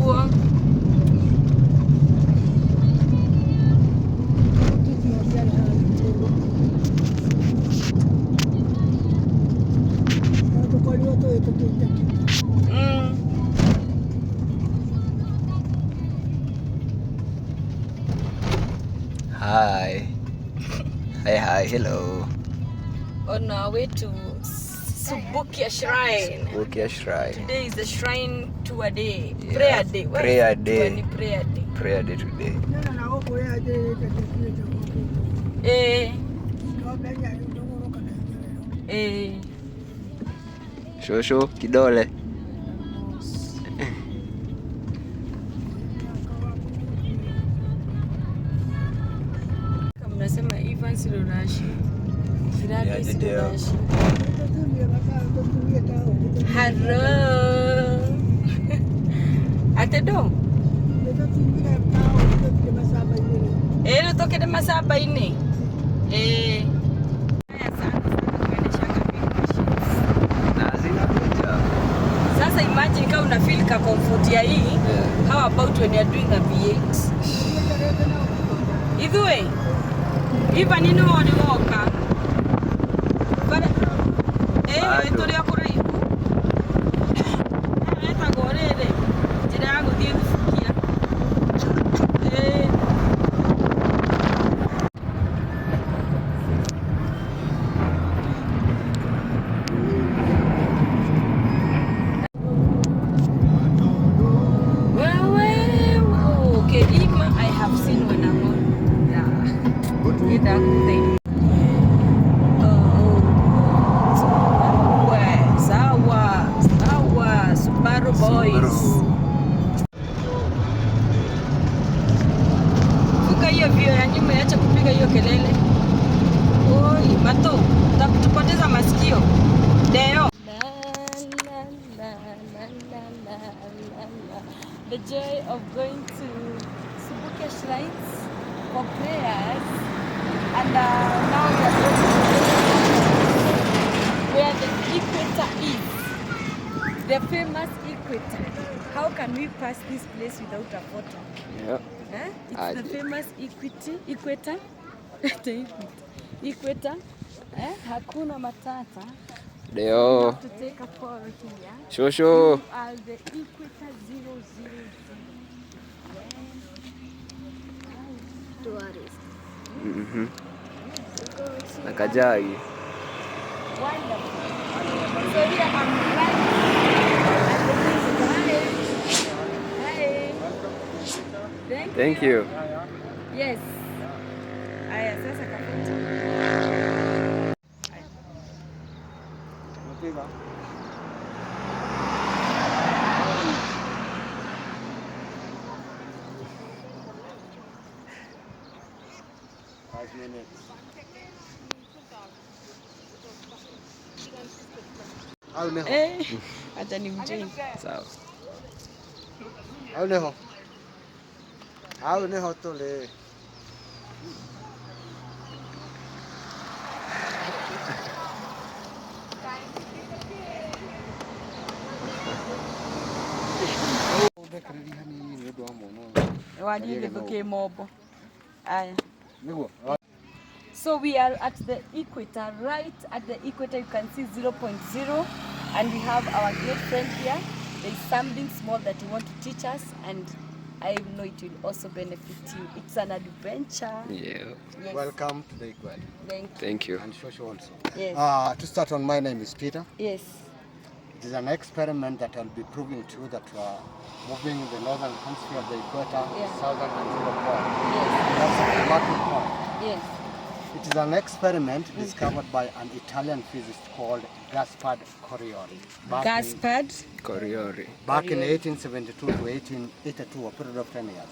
nguo. Hi. Hi, hello. On our way to Subukia Shrine. Subukia Shrine. Today is the shrine tour day. Yeah. Prayer day. Prayer day. Prayer day. Prayer day today. Shosho kidole. Kama nasema Ivan Sironashi. Ziradi Sironashi. Hello. Atedo. Toke de masaba ini. Sasa imagine kama una feel ka comfort ya hii. Yeah. How about when you are doing a V8? Either way. Even you know the walker. But itoria kore iku. Eta gorere. Jira yangu thie Subukia. Kelele. Oi, mato, tupoteza masikio. Deo. The joy of going to Subukia shrines for prayers. And now we are going to where the Equator is. The famous Equator. How can we pass this place without a photo? Yeah. It's the famous Equator. Equator. Hakuna matata. Deo. To take a photo here. Shosho. Are the Equator 000. Tourists. Nakajai. Wonderful. So here I'm right. Hi. Thank you. Yes. Aya sasa kafuta. Mpiga. Hata ni mjini. Sawa. Au neho tole. So we are at the Equator, right at the Equator you can see 0.0 and we have our great friend here. There is something small that you want to teach us and I know it will also benefit you. It's an adventure. Yeah. Yes. Welcome to the Equator. Thank you. And Shosho also. Yes. To start on, my name is Peter. Yes. It is an experiment that I'll be proving to you that we are moving the northern hemisphere of the Equator, southern and zero point. Yes. That's a marking point. Yes. It is an experiment discovered by an Italian physicist called Gaspard Coriolis. Back in 1872 to 1882, a period of 10 years.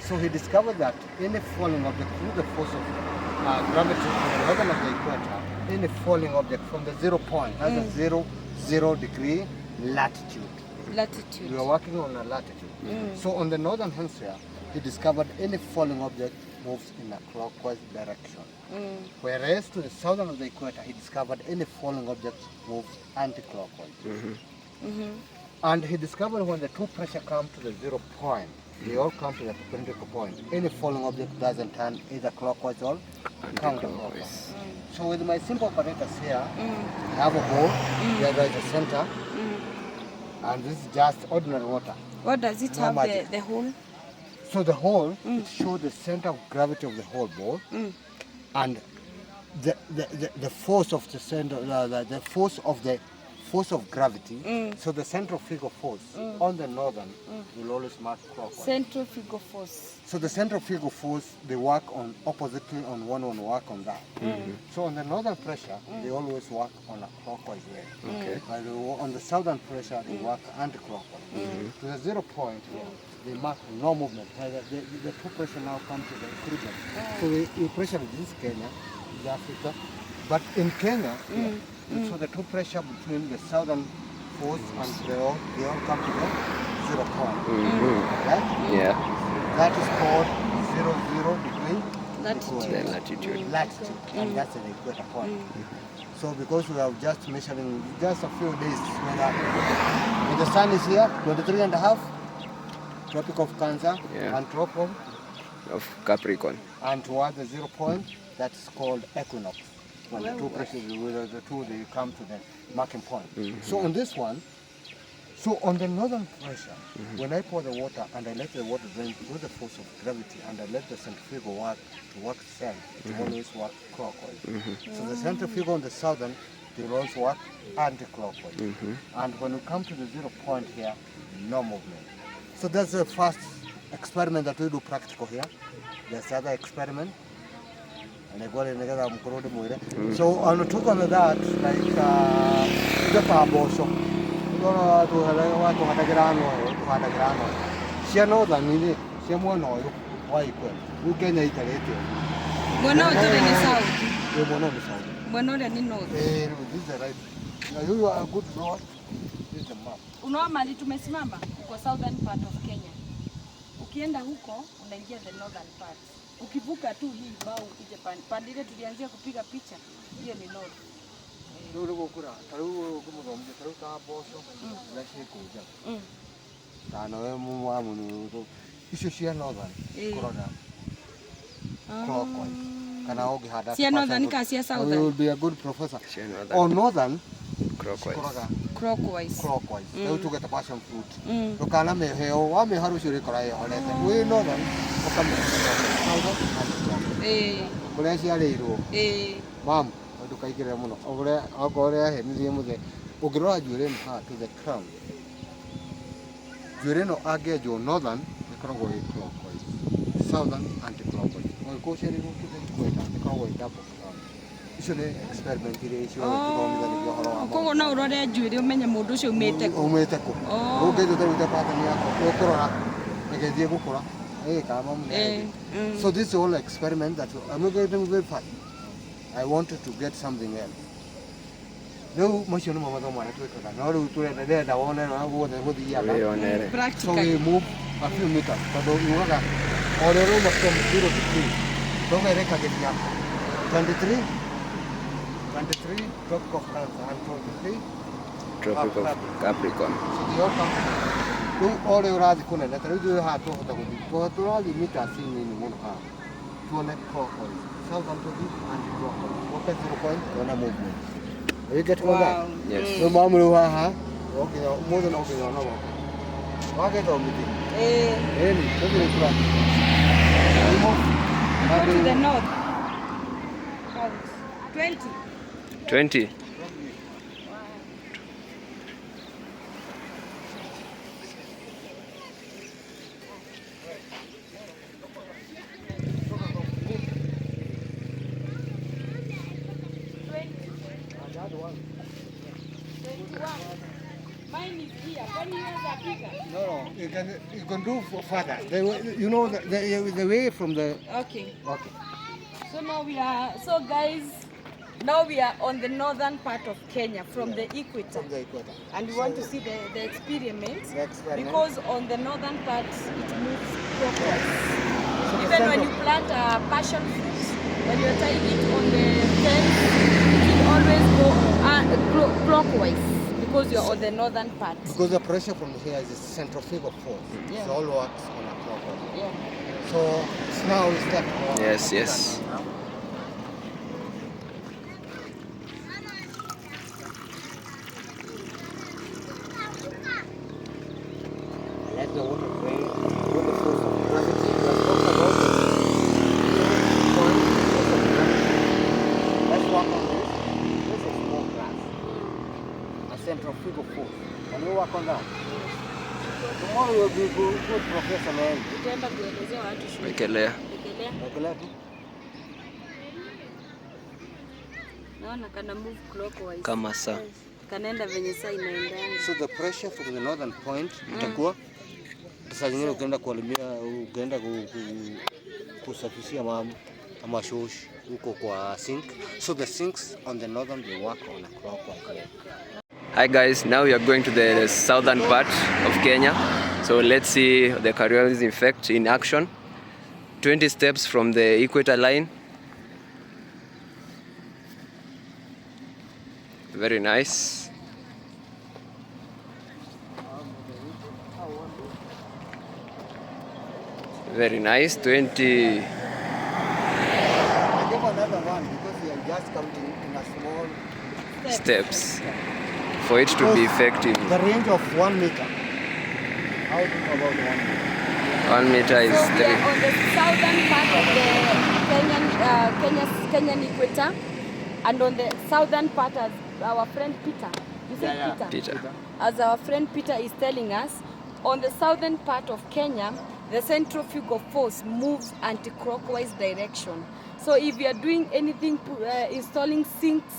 So he discovered that any falling object through the force of gravity from the northern of the equator, any falling object from the 0 point, that's a 0 degree latitude. We are working on a latitude. So on the northern hemisphere, he discovered any falling object moves in a clockwise direction. Whereas to the southern of the equator, he discovered any falling object moves anti-clockwise. And he discovered when the two pressure come to the 0 point, they all come to the perpendicular point. Any falling object doesn't turn either clockwise or counterclockwise. So with my simple apparatus here, I have a bowl, there is a center, and this is just ordinary water. What does it No have, magic. the hole? So the hole, it shows the center of gravity of the whole ball, and the force of the center, the force of gravity. So the centrifugal force on the northern will always mark clockwise. Centrifugal force. So the centrifugal force, they work on oppositely on one work on that. So on the northern pressure, they always work on a clockwise way. Okay. But on the southern pressure, they work anti-clockwise. To the 0 point here, they mark no movement. The two pressure now come to the equilibrium. So the pressure in this Kenya, is Africa. But in Kenya, so the two pressure between the southern force and they all come to the 0 point. Right? Yeah. That is called 0 degree Latitude. The latitude. latitude, and that's the equator point. So because we have just measuring just a few days, when the sun is here, 23 and a half, Tropic of Cancer, Yeah. and Tropic, Of Capricorn. and toward the 0 point, that's called equinox. When the two pressures, they come to the marking point. So on this one, so on the northern pressure, when I pour the water and I let the water drain through the force of gravity and I let the centrifugal work to work itself, it always work clockwise. So the centrifugal on the southern, they will always work anti-clockwise. And when we come to the 0 point here, no movement. So that's the first experiment that we do practical here. There's the other experiment. And I got it together. So on top of that, like the pabosho. She know that me, she won't know why you who can eat it. Bueno, utoke ni south. You won't know the sound. Bueno, ni north. This is the right. Now you are a good road. This is the map. Unaona mali tumesimama uko southern part of Kenya. Ukienda huko unaingia the northern part. Ukivuka tu hii bao ukije pande ile tulianzia kupiga picha, hiyo ni north. Ndio gukura. Taru kumuromje, taru ka bosho. La shi kuja. Kana we mu wa mu icio cia northern. Kuroda. Clockwise. Kana ogi hada. Cia northern ka cia You southern. will be a good professor. Cia northern. Or northern. Clockwise. Clockwise. Clockwise. They to get a passion fruit. Lokana me heo wa me haru shuri korai holete. We northern. Okame. Kule cia riru. Mam, ndukaigire muno. Ogore henirie muthe. Ugirora njuire ha to the crown. Njuire no angejo northern ikoragwo i clockwise. Southern anti-clockwise. Ko ceri ru to the equator ikoragwo i double crown. Icio ni experiment iria icio tuthomithanirio horo wa. Koguo no urore njuire umenye mundu ucio umite ku. Umite ku. Ungejo taruta pattern yako. Ukurora. Nigethie gukura. So this is all experiment that I'm not going to very fast. I wanted to get something else. No, much no mama don't want to do it. No, to the that one and I go the Practical. So we move a few meters. But you know that all the room from 0 to 3. Don't I get it 23, Tropic of Cancer, and 23. Tropic of Capricorn. So they all come. All the radi kuna na tarudu ha to hota kudi to to radi mita sini ni mun ha to ne clockwise southern to east and clockwise what is 0 point ona movement you get all that Yes. so mamru ha okay more than okay no wa ke to miti ni to ni kura Go to the north. 20. 20. Mine is here. When you are bigger. no you can do further you know the way from the Okay. okay So now we are, so guys, now we are on the northern part of Kenya from the equator. from the equator And we want to see the experiment. The experiment. Because on the northern part it moves clockwise. So the Even when center- you plant a passion fruit, when you're tying it on the fence, it will always go clockwise. Because you're on the northern part. Because the pressure from here is a centrifugal force. Yeah. It all works on a clockwise. Yeah. So now we start. Yes, yes. Let the water drain with the force of gravity. We have talked about the force of gravity. Let's work on this. This is small glass. A centrifugal force. Can we work on that? Tomorrow we'll be good Professor man. Utaenda kuelezea watu shule. Wekelea. Wekelea tu. Naona kana move clockwise. Kama saa. Kanaenda venye saa inaendanga. So the pressure from the northern point itakuwa saa zingine ukienda kualimia, ukienda kusafishia ama shosh huko kwa sink. So the sinks on the northern they work on a clockwise. Hi guys, now we are going to the southern part of Kenya. So let's see the Coriolis effect in action. 20 steps from the equator line. Very nice. Very nice. 20 I give another one because we are just counting in a small steps for it to be effective. The range of 1 meter. How do you know about 1 meter? 1 meter is So we 3. are on the southern part of the Kenyan equator, and on the southern part, as our friend Peter, you said Yeah, yeah. Peter? Peter. As our friend Peter is telling us, on the southern part of Kenya, the centrifugal force moves anti-clockwise direction. So if you are doing anything, installing sinks,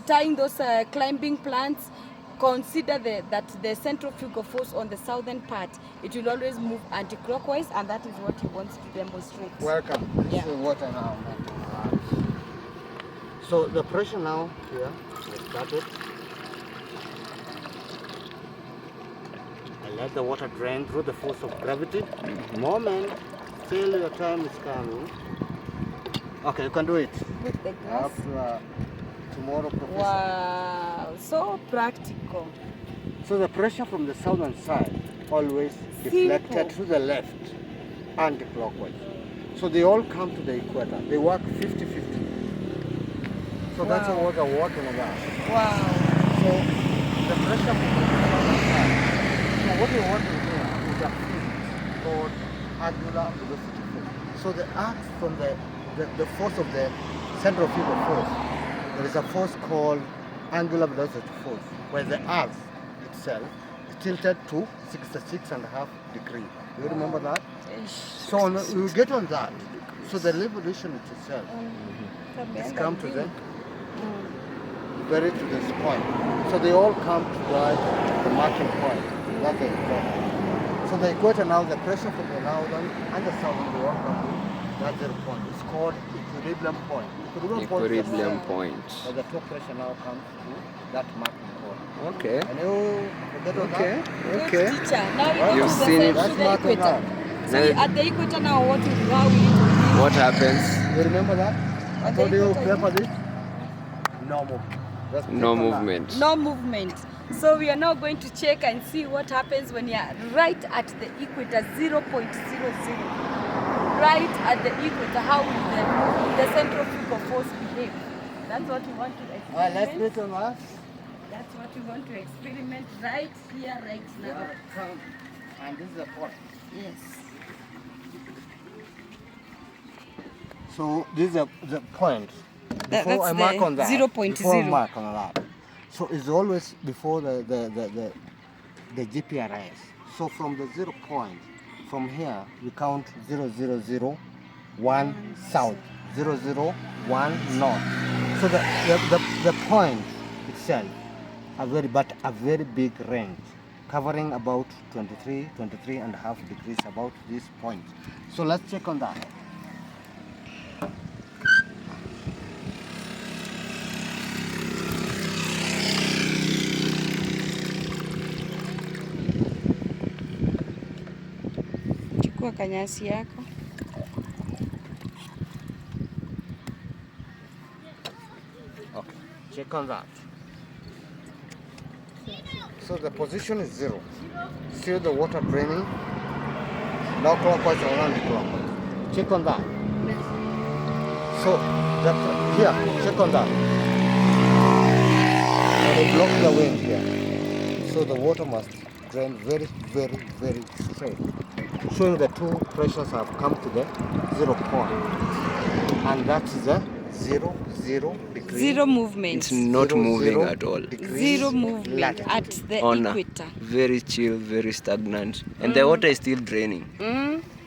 tying those climbing plants, consider that the centrifugal force on the southern part, it will always move anti-clockwise, and that is what he wants to demonstrate. Welcome. Yeah. This is water now. So the pressure now here is started. And let the water drain through the force of gravity. Moment till your time is coming. Okay, you can do it. With the glass. Tomorrow, Professor. Wow, so practical. So the pressure from the southern side always deflected to the left, anti-clockwise. So they all come to the equator. They work 50-50. So that's what the water about. Wow. So the pressure from the southern side. So what we want to do is a physics called angular velocity force. So the arc from the force of the centrifugal force, there is a force called angular velocity force, where the earth itself is tilted to 66.5 degrees. Do you remember that? So we get on that. So the revolution itself is come to the very to this point. So they all come toward the marking point. That's the equator. So the equator now, the pressure from the northern and the southern, they all come to that 0 point. It's called equilibrium point. Equilibrium point. So the top pressure now comes to that marking point. Okay. And you get on Okay. that? Okay. Good teacher. Now You've to the, seen it. to That's the marking equator. out. So Now- at the equator now, how will it What happens? You remember that? I At told the you equator, paper this? No movement. Just No click on that. movement. No movement. So we are now going to check and see what happens when you are right at the equator, 0.00. Right at the equator, how will the centrifugal force behave? That's what we want to Let's experiment. put on that. That's what we want to experiment right here, right now. Come. And this is the point. Yes. So this is the point. That- Before that's I mark the on that. 0.0. Before I mark on that. So it's always before the GPRS. So from the 0 point, from here we count 0001 south, 001 north. So the point itself a very big range, covering about 23.5 degrees about this point. So let's check on that. Chukua kanyasi yako. Okay, check on that. So the position is 0. See the water draining? Now clockwise or anti-clockwise. Check on that. So that here, check on that. And they block the wind here. So the water must drain very, very, very straight. Showing the two pressures have come to the 0 point. And that is a 0, 0 degree. Zero movement. It's not 0, moving 0 at all. degrees Zero movement latitude. at the On equator. very chill, very stagnant, and the water is still draining.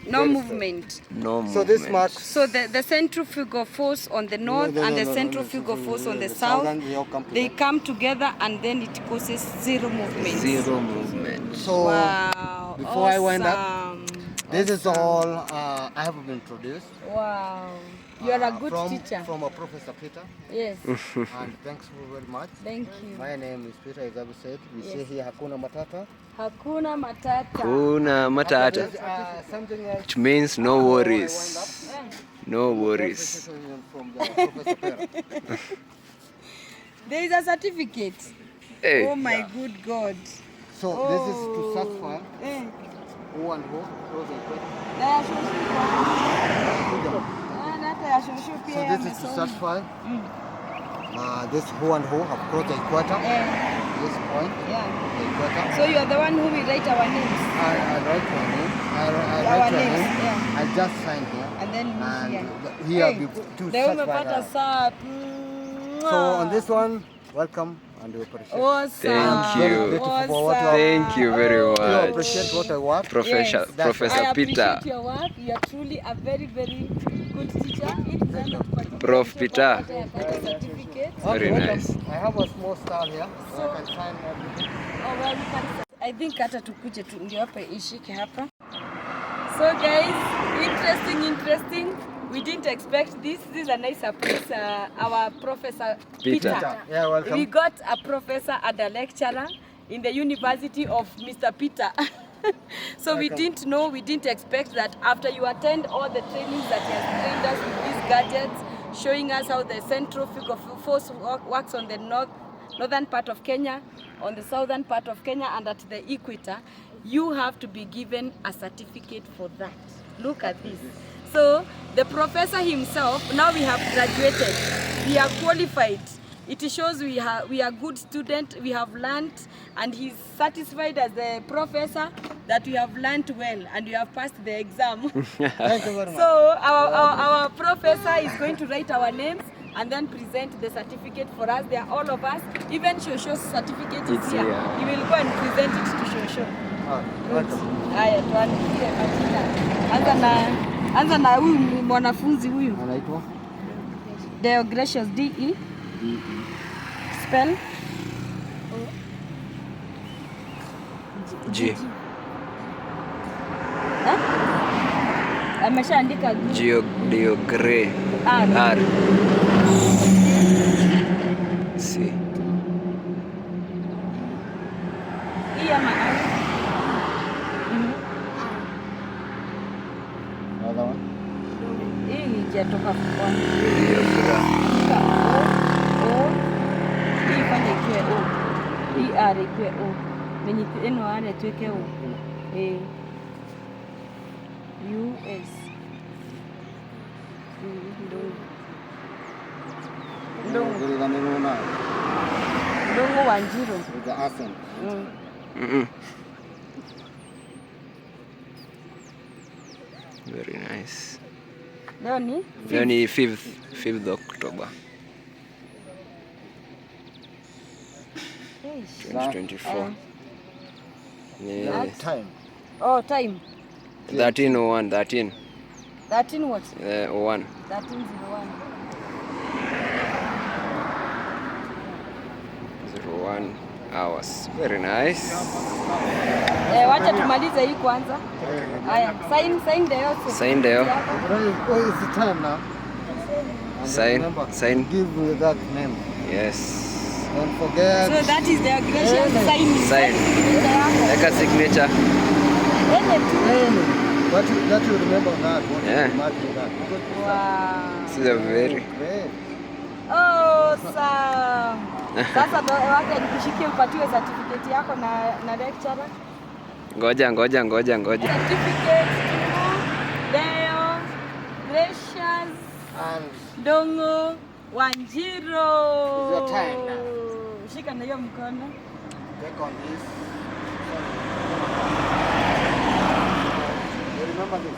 No Very movement. No movement. So this marks So the centrifugal force on the north and the centrifugal force on the south, they come together and then it causes zero movement. Zero movement. So Wow. before I wind up, awesome. this is all I have been introduced. Wow. You are a good teacher. From a Professor Peter. Yes. And thanks very much. Thank you. My name is Peter, as I said. We say here Hakuna Matata. Hakuna matata. Kuna matata, There's, something else. which means no worries. No This worries. is from the Professor Peter. There is a certificate. Hey. Oh my good God. So this is to search for Eh. who and who. Close the equation. Na ya shushu kwa. Freedom. Na hata ya shushu So pia this is to yamesoma. search file. This who and who have crossed the equator. Eh, This point, yeah. the equator. So you are the one who will write our names. I write my name. I Our write your names, name. yeah. I just sign here. And then me here. Here Hey, to leo search umepata file. saa. So on this one, welcome and we appreciate. Awesome. Thank you. Awesome. Thank you very You much. appreciate what I work. Professor, Yes. Professor I Peter. appreciate your work. You are truly a very, very good teacher. Prof. Peter. Certificate. Very welcome. nice. I have a small star here, so I can sign everything. Oh, well, we can, I think hata tukuje tu ndio hapa ishike hapa. So guys, interesting. We didn't expect this. This is a nice surprise. Our Professor Peter. Yeah, welcome. We got a professor and a lecturer in the University of Mr. Peter. So we didn't know, we didn't expect that after you attend all the trainings that he has trained us with these gadgets, showing us how the centrifugal force works on the northern part of Kenya, on the southern part of Kenya, and at the equator, you have to be given a certificate for that. Look at this. So the professor himself, now we have graduated, we are qualified. It shows we are good student, we have learned, and he's satisfied as the professor that we have learned well and we have passed the exam. Thank you very much. So our professor is going to write our names and then present the certificate for us. They are all of us. Even Shosho's certificate is It's here. here. He will go and present it to Shosho. Welcome. Haya, tuandikie majina. Anza na huyu mwanafunzi huyu. Anaitwa? Deogratius DE. Spell. G. Ameshaandika Diogre. R. R. C. Hii ama R. Another one? Hii ijatoka kwa. Diogra. O. Hii fanya ikiwe O. Hii R ikiwe O. Menye eno R tuweke O. US. Ndongo Wanjiru. With the accent. Very nice. Leo ni Leo ni 5th October 2024. Yes. Time. Oh, time. 13:01. 13. 13 what? 01. 13:01. 01 hours. Very nice. Wacha tumalize hii kwanza. Haya, sign the yote. Sign there. Oh, it's the time now. And Sign. remember, Sign. Give me that name. Yes. Don't forget. So that is the aggression sign. Sign. Like a signature. That you remember that. What Yeah. you mark that. Because Wow. This is a very great. Awesome. Sasa wacha nikushikie upatiwe certificate yako na lecturer. Ngoja. Certificate Leo, Gracious, And Dongo, Wanjiro. It's your time now. Shika na hiyo mkono. take on this. You remember this?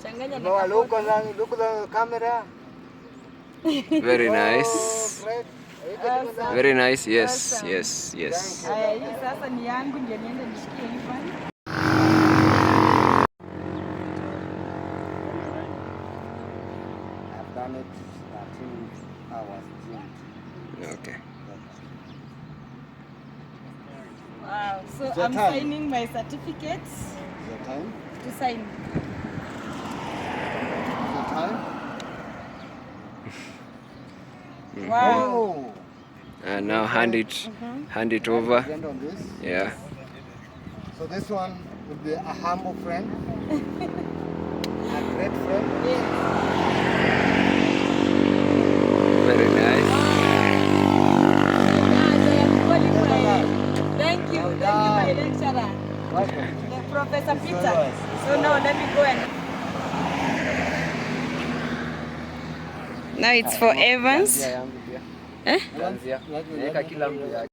Changanya na No, look kapoti. at the camera. Very nice. Oh, great. Are you getting it now? Very nice. Yes. Awesome. Yes. Aya, hii sasa ni yangu ndio niende nishikie hii bwana. I've done it 13 hours. Okay. Wow. So It's your I'm time. signing my certificates Is your time? to sign. Is your time? Wow. Oh. And now hand it over. Present on this. Yeah. So this one will be a humble friend, a great friend. Very nice. Thank you, my lecturer, Welcome. the Professor Peter. yours. So now let me go and. Now it's for Evans. Eh? Weka kila mtu yake.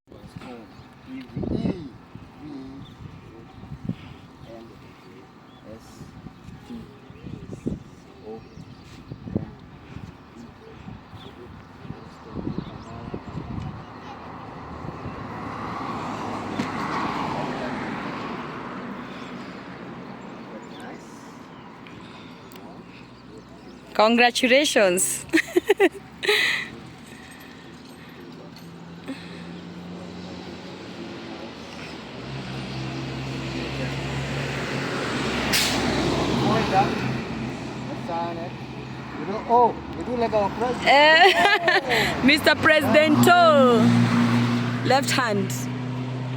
Congratulations. Oh, you do like our president. Mr. Presidento. Left hand.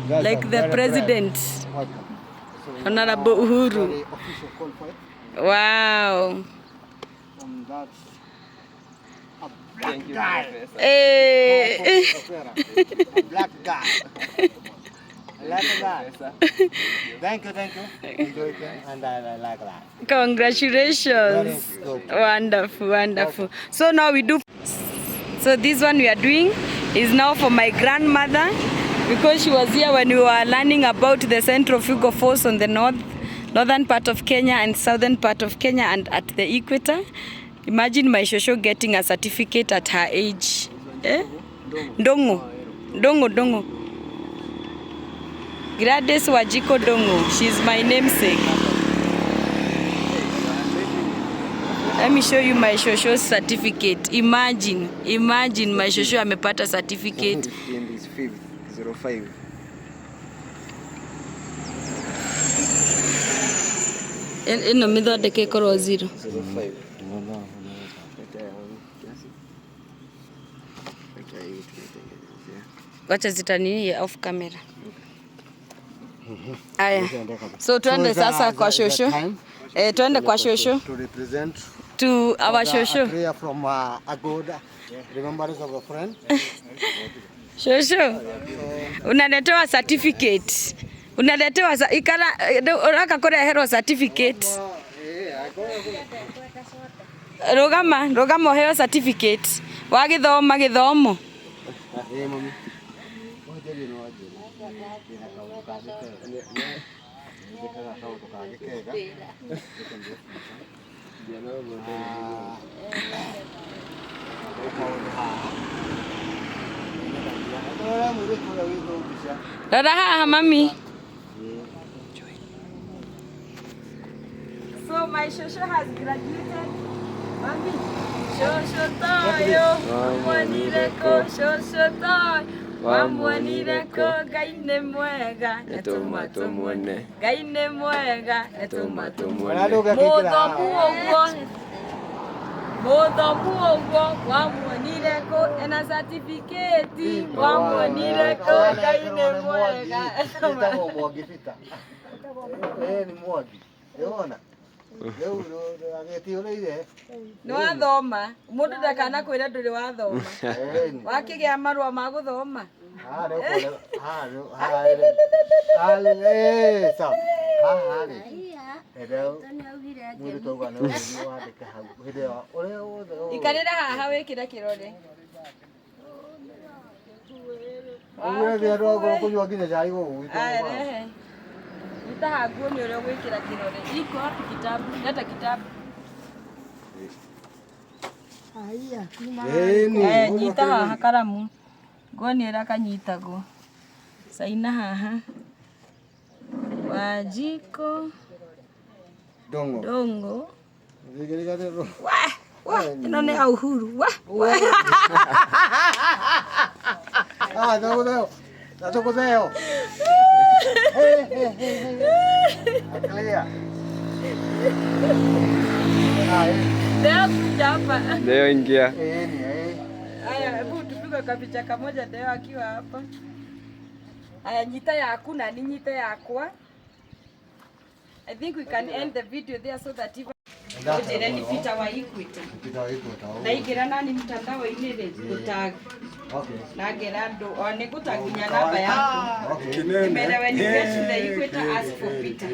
Like the president. Honorable Uhuru. Very official call for it. Wow. And that's a black Thank you, guy. Professor. Hey. A black guy. I like that. Thank you. Enjoy it, and I like that. Congratulations. Very good. Wonderful. So now we do. So this one we are doing is now for my grandmother because she was here when we were learning about the centrifugal force on the northern part of Kenya and southern part of Kenya and at the equator. Imagine my shosho getting a certificate at her age. Eh? Dongo. Gladys Wajiko Dongo. She's my namesake. Let me show you my shosho's certificate. Imagine my shosho amepata certificate. 15 is 5th, 05. Ino mithondeke ikorwo 0. 05. Wacha zitanini off camera. Aya. So tuende sasa kwa shosho. Tuende kwa shosho. To represent To our shosho. a prayer from Agoda. Remembrance of a friend. Shosho. Unaletewa certificate. Ikara uraka kureherwo certificate. Rugama uheo certificate. Wa githomo. Hey, mommy. Rora haha mami. So my shosho has graduated. Mami. Shosho toyo. Mwanireko shosho toyo. Wamwanireko gaine mwega. Netuma tumwone. Gaine mwega. Netuma tumwone. Muthomu ogwo wamwonireko ena certificate wamwonireko gaine mwega. Ni mwagi. Unaona? Nĩ wathoma mũndũ ndakana kwĩra ndũrĩ wathoma wakĩgĩa marũa ma gũthoma ikarĩra haha wĩkĩre kĩrore Nita nguo nĩ ũrĩa gwĩkĩra kĩrore. Iko hapi kitabu, leta kitabu. Nyita haha karamu. Nguo nĩ ũrĩa kanyitagwo. Saina haha. Wanjiko. Dongo. Ĩno nĩ ya Uhuru. Natukuzeo. Leo ingia. Haya, hebu tupige kapicha kamoja Deo akiwa hapa. Haya, nyita yaku na ni nyita yakwa. I think we can end the video there so that even ujira ni pita wa Equator. Na igira nani mtandao inire gutag. Okay. Na gerando one gutaginya namba yako. Okay. Remember when you get to the Equator, ask for Peter.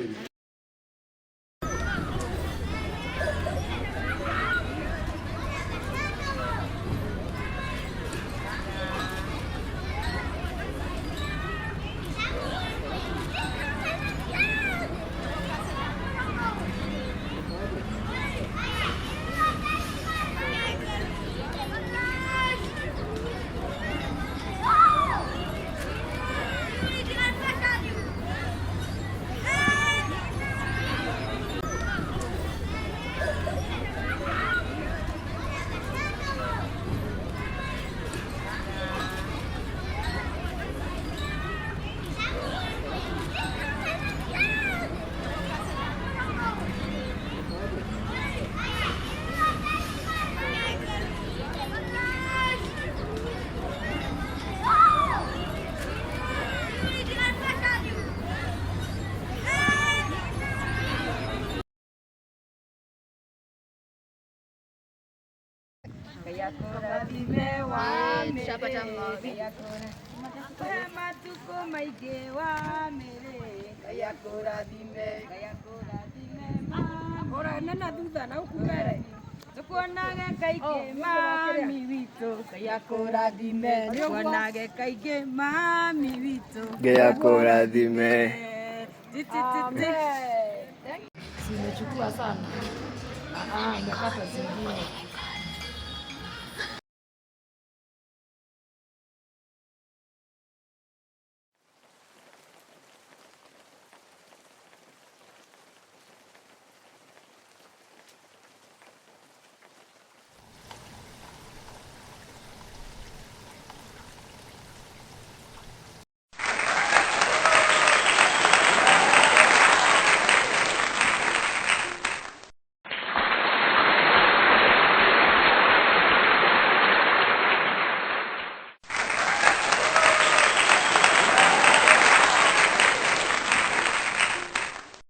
Equator, Simechukua sana. Nimepata zingine.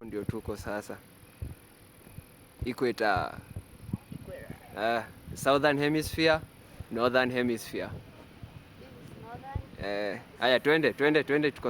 Ndio tuko sasa Equator. Southern Hemisphere, Northern Hemisphere. Haya twende tuko